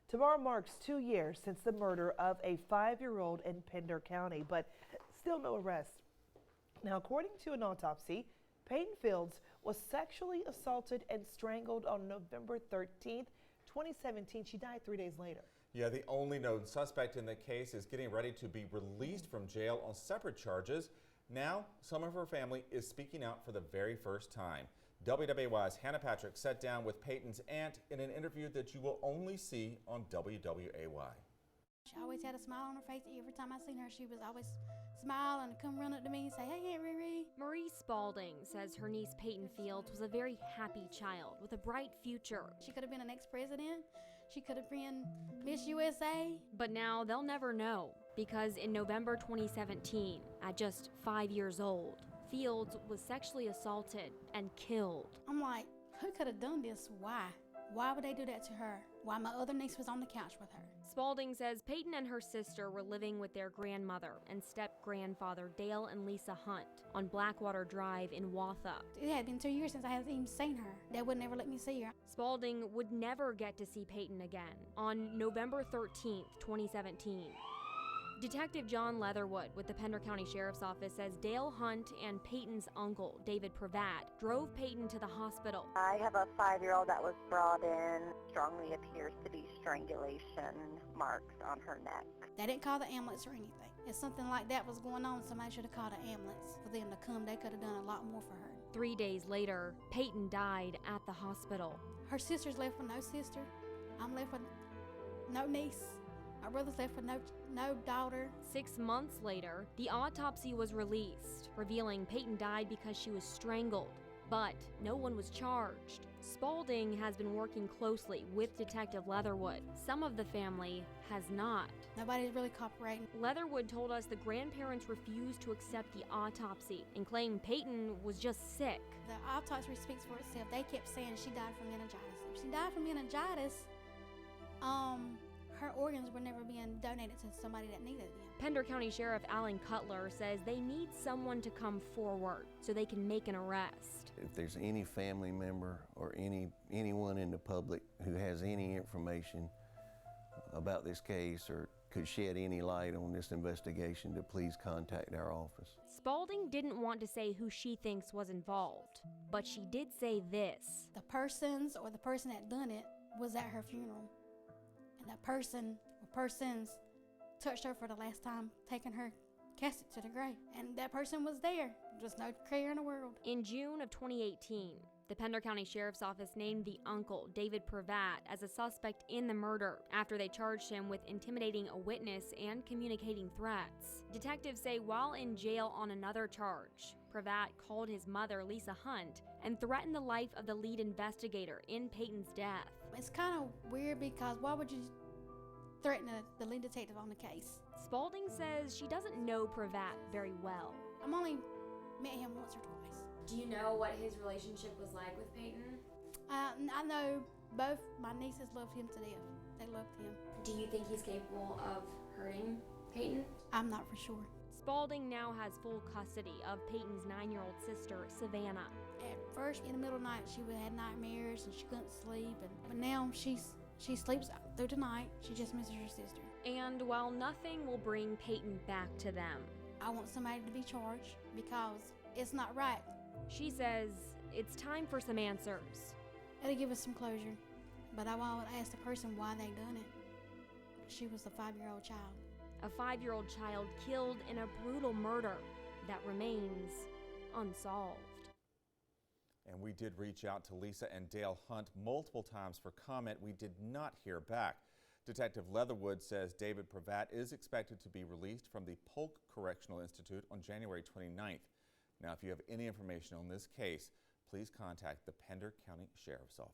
Tomorrow marks 2 years since the murder of a 5-year-old in Pender County, but still no arrest. Now, according to an autopsy, Paitin Fields was sexually assaulted and strangled on November 13th, 2017. She died 3 days later. Yeah, the only known suspect in the case is getting ready to be released from jail on separate charges. Now, some of her family is speaking out for the very first time. WWAY's Hannah Patrick sat down with Paitin's aunt in an interview that you will only see on WWAY. She always had a smile on her face. Every time I seen her, she was always smiling and come run up to me and say, "Hey, Aunt Riri." Marie Spalding says her niece Paitin Fields was a very happy child with a bright future. She could have been an ex-president. She could have been Miss USA. But now they'll never know, because in November 2017, at just 5 years old, Fields was sexually assaulted and killed. I'm like, who could have done this? Why? Why would they do that to her? Why my other niece was on the couch with her? Spalding says Paitin and her sister were living with their grandmother and step-grandfather Dale and Lisa Hunt on Blackwater Drive in Watha. It had been 2 years since I had even seen her. They would never let me see her. Spalding would never get to see Paitin again. On November 13th, 2017. Detective John Leatherwood with the Pender County Sheriff's Office says Dale Hunt and Paitin's uncle, David Pravat, drove Paitin to the hospital. I have a 5-year-old that was brought in. Strongly appears to be strangulation marks on her neck. They didn't call the ambulance or anything. If something like that was going on, somebody should have called an ambulance for them to come. They could have done a lot more for her. 3 days later, Paitin died at the hospital. Her sister's left with no sister. I'm left with no niece. My brother's left with no daughter. 6 months later, the autopsy was released, revealing Paitin died because she was strangled. But no one was charged. Spalding has been working closely with Detective Leatherwood. Some of the family has not. Nobody's really cooperating. Leatherwood told us the grandparents refused to accept the autopsy and claimed Paitin was just sick. The autopsy speaks for itself. They kept saying she died from meningitis. If she died from meningitis, her organs were never being donated to somebody that needed them. Pender County Sheriff Alan Cutler says they need someone to come forward so they can make an arrest. If there's any family member or anyone in the public who has any information about this case or could shed any light on this investigation, to please contact our office. Spalding didn't want to say who she thinks was involved, but she did say this. The persons or the person that done it was at her funeral. And that person or persons touched her for the last time, taking her casket to the grave. And that person was there. Just no care in the world. In June of 2018, the Pender County Sheriff's Office named the uncle, David Pravat, as a suspect in the murder after they charged him with intimidating a witness and communicating threats. Detectives say while in jail on another charge, Pravat called his mother, Lisa Hunt, and threatened the life of the lead investigator in Paitin's death. It's kind of weird because why would you threaten the lead detective on the case? Spalding says she doesn't know Pravat very well. I've only met him once or twice. Do you know what his relationship was like with Paitin? I know both my nieces loved him to death. They loved him. Do you think he's capable of hurting Paitin? I'm not for sure. Spalding now has full custody of Paitin's 9-year-old sister, Savannah. At first, in the middle of the night, she had nightmares and she couldn't sleep. But now she sleeps through the night. She just misses her sister. And while nothing will bring Paitin back to them, I want somebody to be charged because it's not right. She says it's time for some answers. It'll give us some closure. But I want to ask the person why they done it. She was a 5-year-old child. A 5-year-old child killed in a brutal murder that remains unsolved. And we did reach out to Lisa and Dale Hunt multiple times for comment. We did not hear back. Detective Leatherwood says David Pravat is expected to be released from the Polk Correctional Institute on January 29th. Now, if you have any information on this case, please contact the Pender County Sheriff's Office.